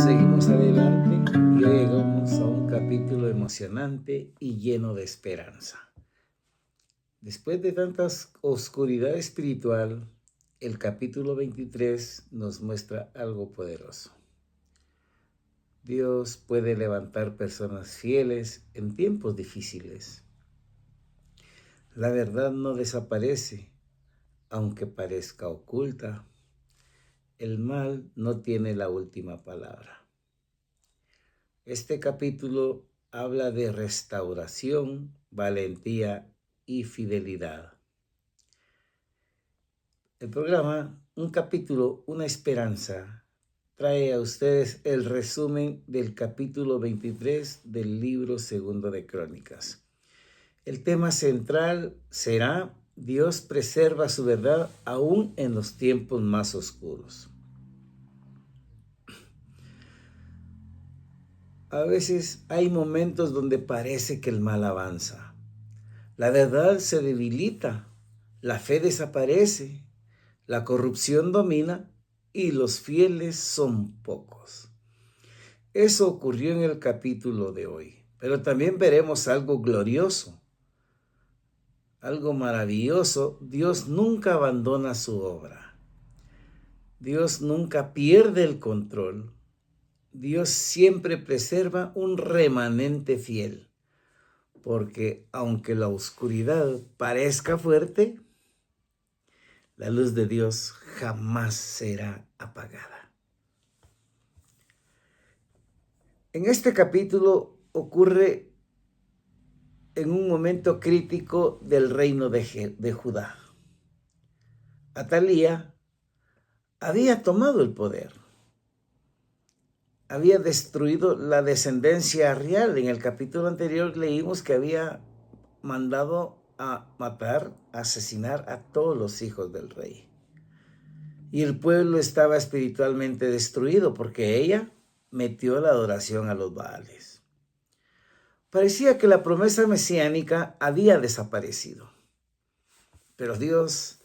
Seguimos adelante y hoy llegamos a un capítulo emocionante y lleno de esperanza. Después de tanta oscuridad espiritual, el capítulo 23 nos muestra algo poderoso. Dios puede levantar personas fieles en tiempos difíciles. La verdad no desaparece, aunque parezca oculta. El mal no tiene la última palabra. Este capítulo habla de restauración, valentía y fidelidad. El programa Un capítulo, una esperanza, trae a ustedes el resumen del capítulo 23 del libro segundo de Crónicas. El tema central será Dios preserva su verdad aún en los tiempos más oscuros. A veces hay momentos donde parece que el mal avanza. La verdad se debilita, la fe desaparece, la corrupción domina y los fieles son pocos. Eso ocurrió en el capítulo de hoy, pero también veremos algo glorioso, algo maravilloso. Dios nunca abandona su obra. Dios nunca pierde el control. Dios siempre preserva un remanente fiel, porque aunque la oscuridad parezca fuerte, la luz de Dios jamás será apagada. En este capítulo ocurre en un momento crítico del reino de Judá. Atalía había tomado el poder. Había destruido la descendencia real. En el capítulo anterior leímos que había mandado a matar, asesinar a todos los hijos del rey. Y el pueblo estaba espiritualmente destruido porque ella metió la adoración a los Baales. Parecía que la promesa mesiánica había desaparecido, pero Dios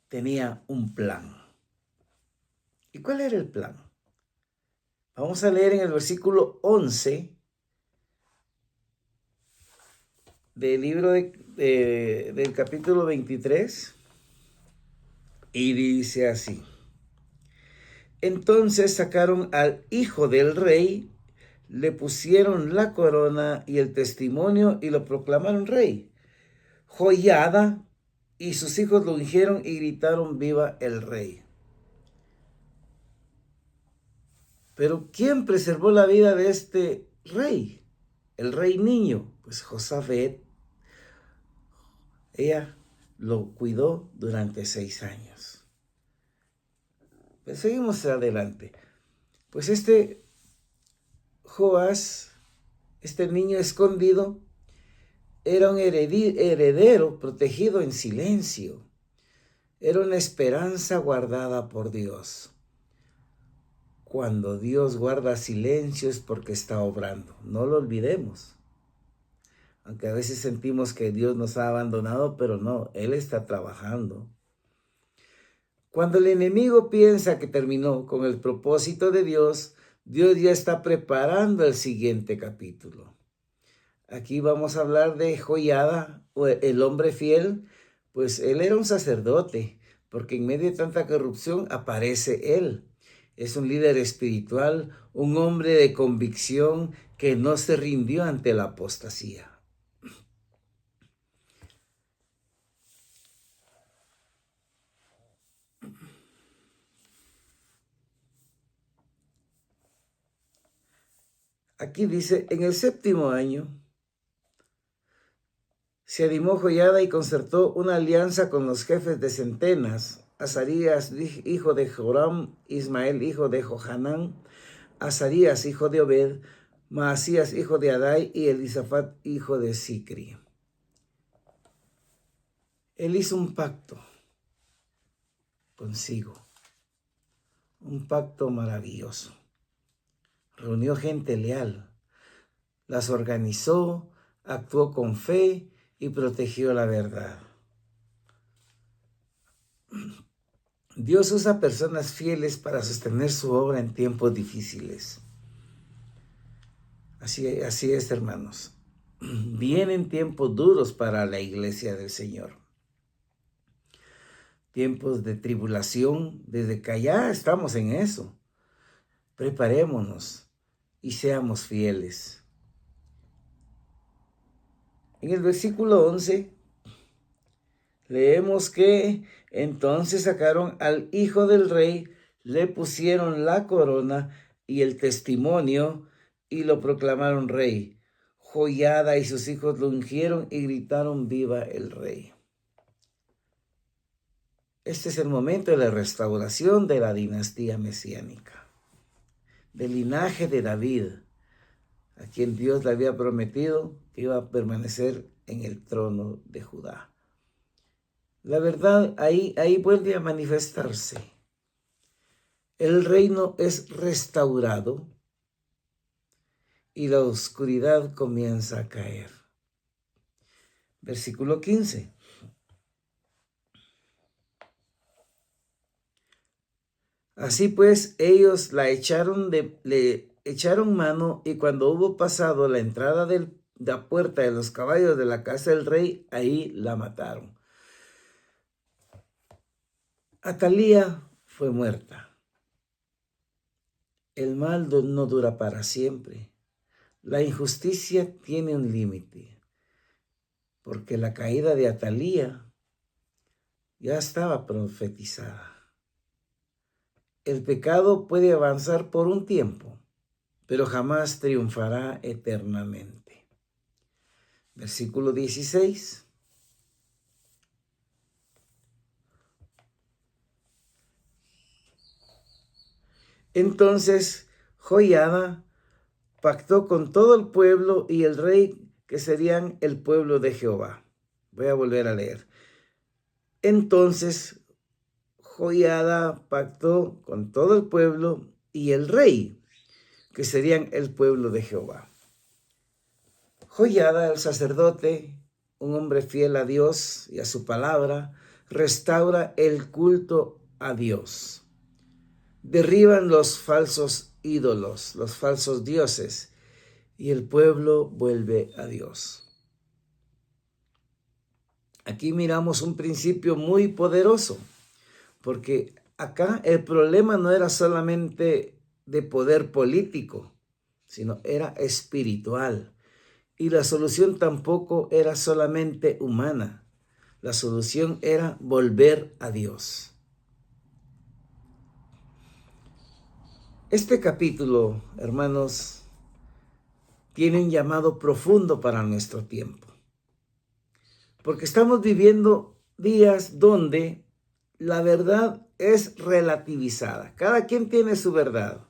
tenía un plan. ¿Y cuál era el plan? Vamos a leer en el versículo 11 del libro del capítulo 23 y dice así: Entonces sacaron al hijo del rey, le pusieron la corona y el testimonio y lo proclamaron rey. Joiada y sus hijos lo ungieron y gritaron: ¡Viva el rey! Pero ¿quién preservó la vida de este rey? El rey niño, pues Josafat. Ella lo cuidó durante 6 años. Pues seguimos adelante. Pues este Joás, este niño escondido, era un heredero protegido en silencio. Era una esperanza guardada por Dios. Cuando Dios guarda silencio es porque está obrando. No lo olvidemos. Aunque a veces sentimos que Dios nos ha abandonado, pero no, Él está trabajando. Cuando el enemigo piensa que terminó con el propósito de Dios, Dios ya está preparando el siguiente capítulo. Aquí vamos a hablar de Joiada, o el hombre fiel. Pues él era un sacerdote, porque en medio de tanta corrupción aparece él. Es un líder espiritual, un hombre de convicción que no se rindió ante la apostasía. Aquí dice: en el 7º año se animó Joiada y concertó una alianza con los jefes de centenas: Azarías, hijo de Joram; Ismael, hijo de Johanán; Azarías, hijo de Obed; Maasías, hijo de Adai; y Elisafat, hijo de Sicri. Él hizo un pacto consigo, un pacto maravilloso. Reunió gente leal, las organizó, actuó con fe y protegió la verdad. Dios usa personas fieles para sostener su obra en tiempos difíciles. Así es, hermanos. Vienen tiempos duros para la iglesia del Señor. Tiempos de tribulación, desde que ya estamos en eso. Preparémonos y seamos fieles. En el versículo 11 leemos que entonces sacaron al hijo del rey, le pusieron la corona y el testimonio y lo proclamaron rey. Joiada y sus hijos lo ungieron y gritaron: ¡viva el rey! Este es el momento de la restauración de la dinastía mesiánica, del linaje de David, a quien Dios le había prometido que iba a permanecer en el trono de Judá. La verdad ahí vuelve a manifestarse. El reino es restaurado y la oscuridad comienza a caer. Versículo 15. Así pues, ellos le echaron mano, y cuando hubo pasado la entrada de la puerta de los caballos de la casa del rey, ahí la mataron. Atalía fue muerta. El mal no dura para siempre. La injusticia tiene un límite, porque la caída de Atalía ya estaba profetizada. El pecado puede avanzar por un tiempo, pero jamás triunfará eternamente. Versículo 16. Entonces Joiada pactó con todo el pueblo y el rey, que serían el pueblo de Jehová. Voy a volver a leer. Entonces Joiada pactó con todo el pueblo y el rey, que serían el pueblo de Jehová. Joiada, el sacerdote, un hombre fiel a Dios y a su palabra, restaura el culto a Dios. Derriban los falsos ídolos, los falsos dioses, y el pueblo vuelve a Dios. Aquí miramos un principio muy poderoso, porque acá el problema no era solamente de poder político, sino era espiritual. Y la solución tampoco era solamente humana. La solución era volver a Dios. Este capítulo, hermanos, tiene un llamado profundo para nuestro tiempo. Porque estamos viviendo días donde la verdad es relativizada. Cada quien tiene su verdad.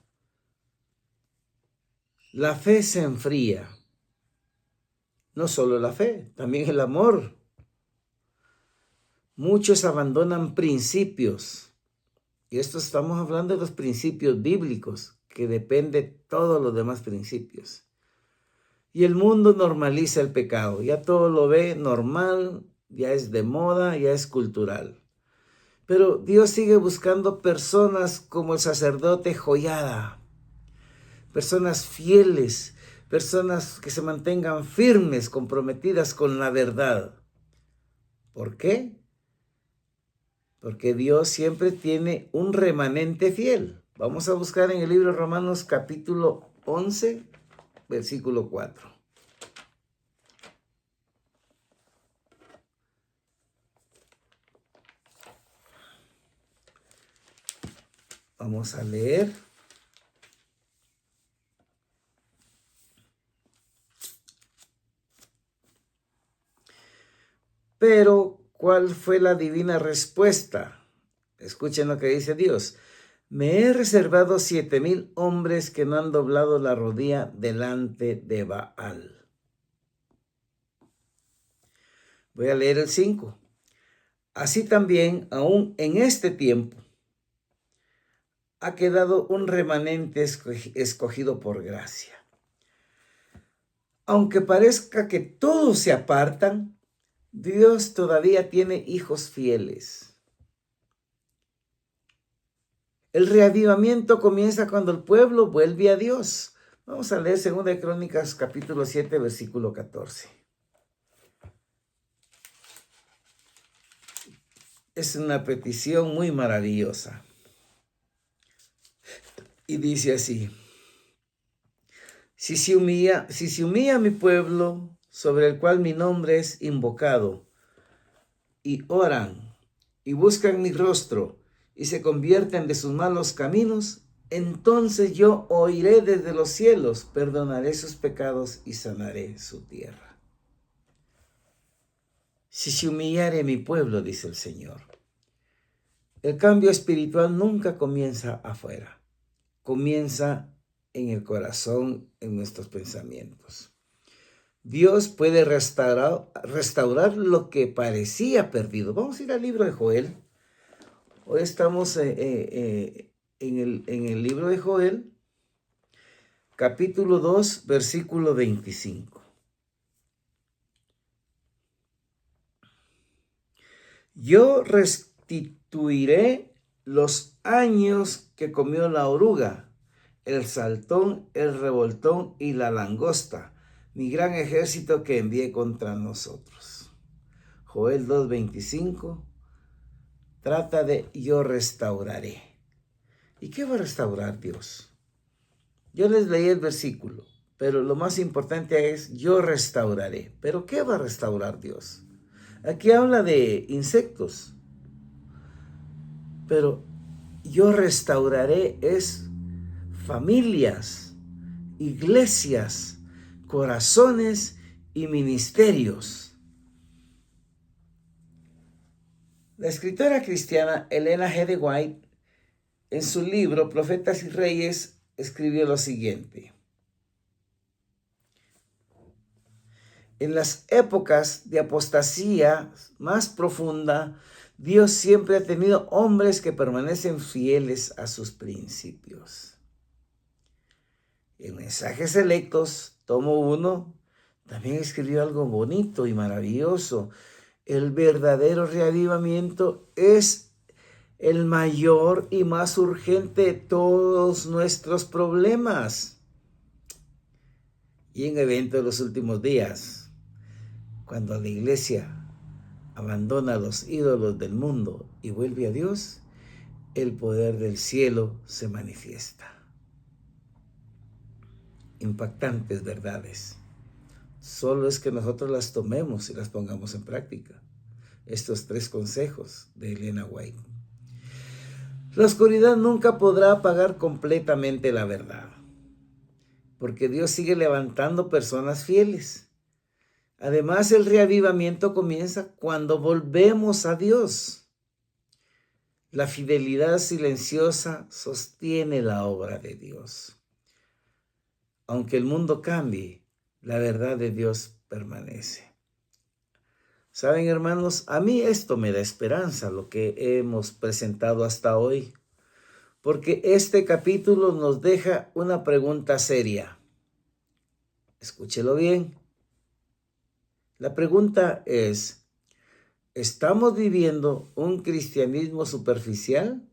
La fe se enfría. No solo la fe, también el amor. Muchos abandonan principios. Y esto estamos hablando de los principios bíblicos, que depende de todos los demás principios. Y el mundo normaliza el pecado. Ya todo lo ve normal, ya es de moda, ya es cultural. Pero Dios sigue buscando personas como el sacerdote Joiada. Personas fieles, personas que se mantengan firmes, comprometidas con la verdad. ¿Por qué? Porque Dios siempre tiene un remanente fiel. Vamos a buscar en el libro de Romanos capítulo 11, versículo 4. Vamos a leer. Pero, ¿cuál fue la divina respuesta? Escuchen lo que dice Dios. Me he reservado 7,000 hombres que no han doblado la rodilla delante de Baal. Voy a leer el 5. Así también, aún en este tiempo, ha quedado un remanente escogido por gracia. Aunque parezca que todos se apartan, Dios todavía tiene hijos fieles. El reavivamiento comienza cuando el pueblo vuelve a Dios. Vamos a leer 2 Crónicas, capítulo 7, versículo 14. Es una petición muy maravillosa. Y dice así: si se humilla mi pueblo, sobre el cual mi nombre es invocado, y oran, y buscan mi rostro, y se convierten de sus malos caminos, entonces yo oiré desde los cielos, perdonaré sus pecados y sanaré su tierra. Si se humillare mi pueblo, dice el Señor. El cambio espiritual nunca comienza afuera, comienza en el corazón, en nuestros pensamientos. Dios puede restaurar lo que parecía perdido. Vamos a ir al libro de Joel. Hoy estamos en el libro de Joel, capítulo 2, versículo 25. Yo restituiré los años que comió la oruga, el saltón, el revoltón y la langosta, mi gran ejército que envié contra nosotros. Joel 2:25 trata de yo restauraré. ¿Y qué va a restaurar Dios? Yo les leí el versículo, pero lo más importante es yo restauraré. ¿Pero qué va a restaurar Dios? Aquí habla de insectos, pero yo restauraré es familias, iglesias, corazones y ministerios. La escritora cristiana Elena G. de White, en su libro Profetas y Reyes, escribió lo siguiente: en las épocas de apostasía más profunda, Dios siempre ha tenido hombres que permanecen fieles a sus principios. En Mensajes Selectos, tomo 1, también escribió algo bonito y maravilloso. El verdadero reavivamiento es el mayor y más urgente de todos nuestros problemas. Y en Evento de los Últimos Días, cuando la iglesia abandona los ídolos del mundo y vuelve a Dios, el poder del cielo se manifiesta. Impactantes verdades. Solo es que nosotros las tomemos y las pongamos en práctica. Estos 3 consejos de Elena White. La oscuridad nunca podrá apagar completamente la verdad, porque Dios sigue levantando personas fieles. Además, el reavivamiento comienza cuando volvemos a Dios. La fidelidad silenciosa sostiene la obra de Dios. Aunque el mundo cambie, la verdad de Dios permanece. Saben, hermanos, a mí esto me da esperanza, lo que hemos presentado hasta hoy, porque este capítulo nos deja una pregunta seria. Escúchelo bien. La pregunta es: ¿estamos viviendo un cristianismo superficial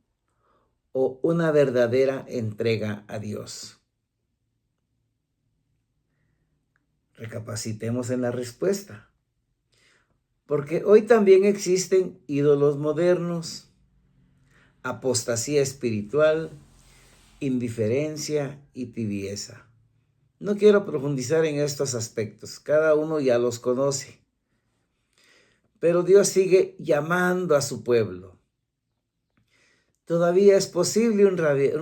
o una verdadera entrega a Dios? Recapacitemos en la respuesta, porque hoy también existen ídolos modernos, apostasía espiritual, indiferencia y tibieza. No quiero profundizar en estos aspectos, cada uno ya los conoce, pero Dios sigue llamando a su pueblo. ¿Todavía es posible un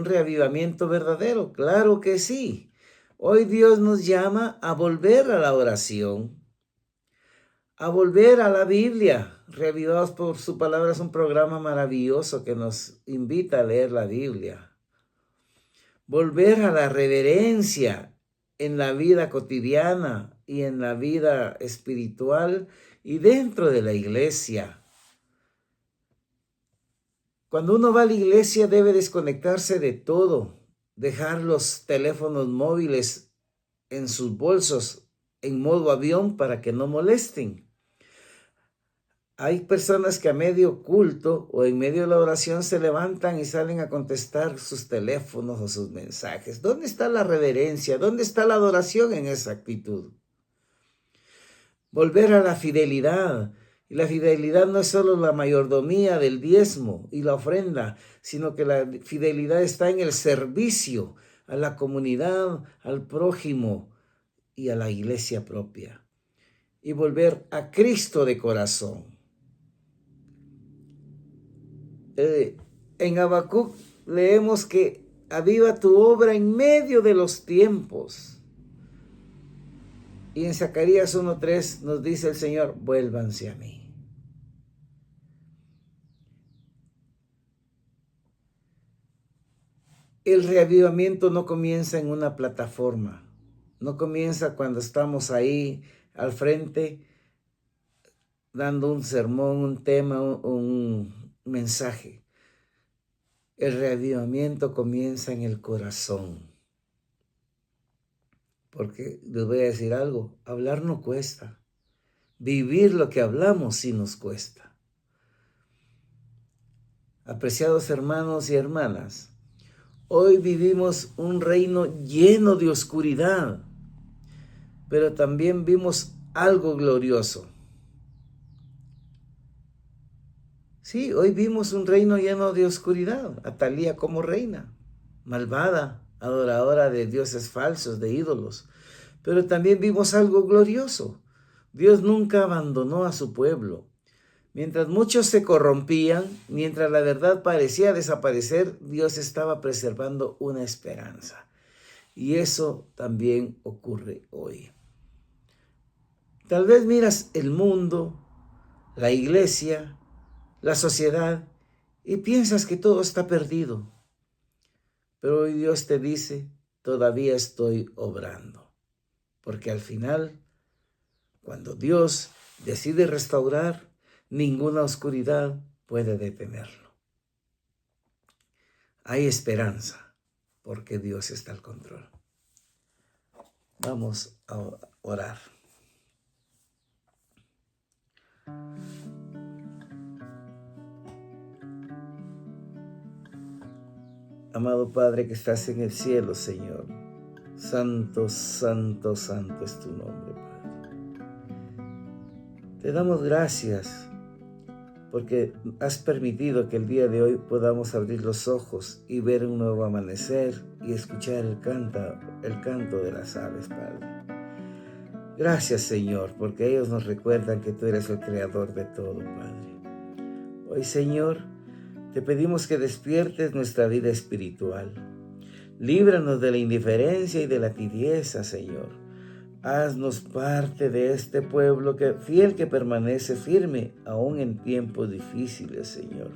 reavivamiento verdadero? Claro que sí. Hoy Dios nos llama a volver a la oración, a volver a la Biblia. Reavivados por su palabra es un programa maravilloso que nos invita a leer la Biblia. Volver a la reverencia en la vida cotidiana y en la vida espiritual y dentro de la iglesia. Cuando uno va a la iglesia debe desconectarse de todo, dejar los teléfonos móviles en sus bolsos en modo avión para que no molesten. Hay personas que a medio culto o en medio de la oración se levantan y salen a contestar sus teléfonos o sus mensajes. ¿Dónde está la reverencia? ¿Dónde está la adoración en esa actitud? Volver a la fidelidad. Y la fidelidad no es solo la mayordomía del diezmo y la ofrenda, sino que la fidelidad está en el servicio a la comunidad, al prójimo y a la iglesia propia. Y volver a Cristo de corazón. En Habacuc leemos que aviva tu obra en medio de los tiempos. Y en Zacarías 1:3 nos dice el Señor, vuélvanse a mí. El reavivamiento no comienza en una plataforma, no comienza cuando estamos ahí al frente dando un sermón, un tema, un mensaje. El reavivamiento comienza en el corazón. Porque les voy a decir algo, hablar no cuesta. Vivir lo que hablamos sí nos cuesta. Apreciados hermanos y hermanas, hoy vivimos un reino lleno de oscuridad, pero también vimos algo glorioso. Sí, hoy vimos un reino lleno de oscuridad, Atalía como reina, malvada, adoradora de dioses falsos, de ídolos. Pero también vimos algo glorioso. Dios nunca abandonó a su pueblo. Mientras muchos se corrompían, mientras la verdad parecía desaparecer, Dios estaba preservando una esperanza. Y eso también ocurre hoy. Tal vez miras el mundo, la iglesia, la sociedad y piensas que todo está perdido. Pero hoy Dios te dice, todavía estoy obrando. Porque al final, cuando Dios decide restaurar, ninguna oscuridad puede detenerlo. Hay esperanza porque Dios está al control. Vamos a orar. Amado Padre que estás en el cielo, Señor, santo, santo, santo es tu nombre, Padre. Te damos gracias porque has permitido que el día de hoy podamos abrir los ojos y ver un nuevo amanecer y escuchar el canto de las aves, Padre. Gracias, Señor, porque ellos nos recuerdan que tú eres el creador de todo, Padre. Hoy, Señor, te pedimos que despiertes nuestra vida espiritual. Líbranos de la indiferencia y de la tibieza, Señor. Haznos parte de este pueblo fiel que permanece firme aún en tiempos difíciles, Señor.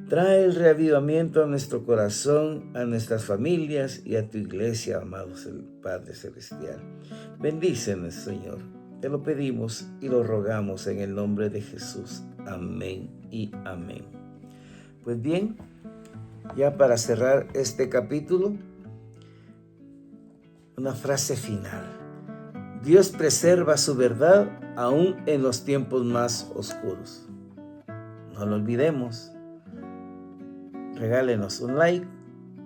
Trae el reavivamiento a nuestro corazón, a nuestras familias y a tu iglesia, amados Padre Celestial. Bendícenos, Señor. Te lo pedimos y lo rogamos en el nombre de Jesús. Amén y amén. Pues bien, ya para cerrar este capítulo, una frase final. Dios preserva su verdad aún en los tiempos más oscuros. No lo olvidemos. Regálenos un like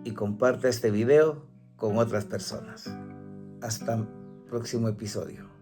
y comparta este video con otras personas. Hasta el próximo episodio.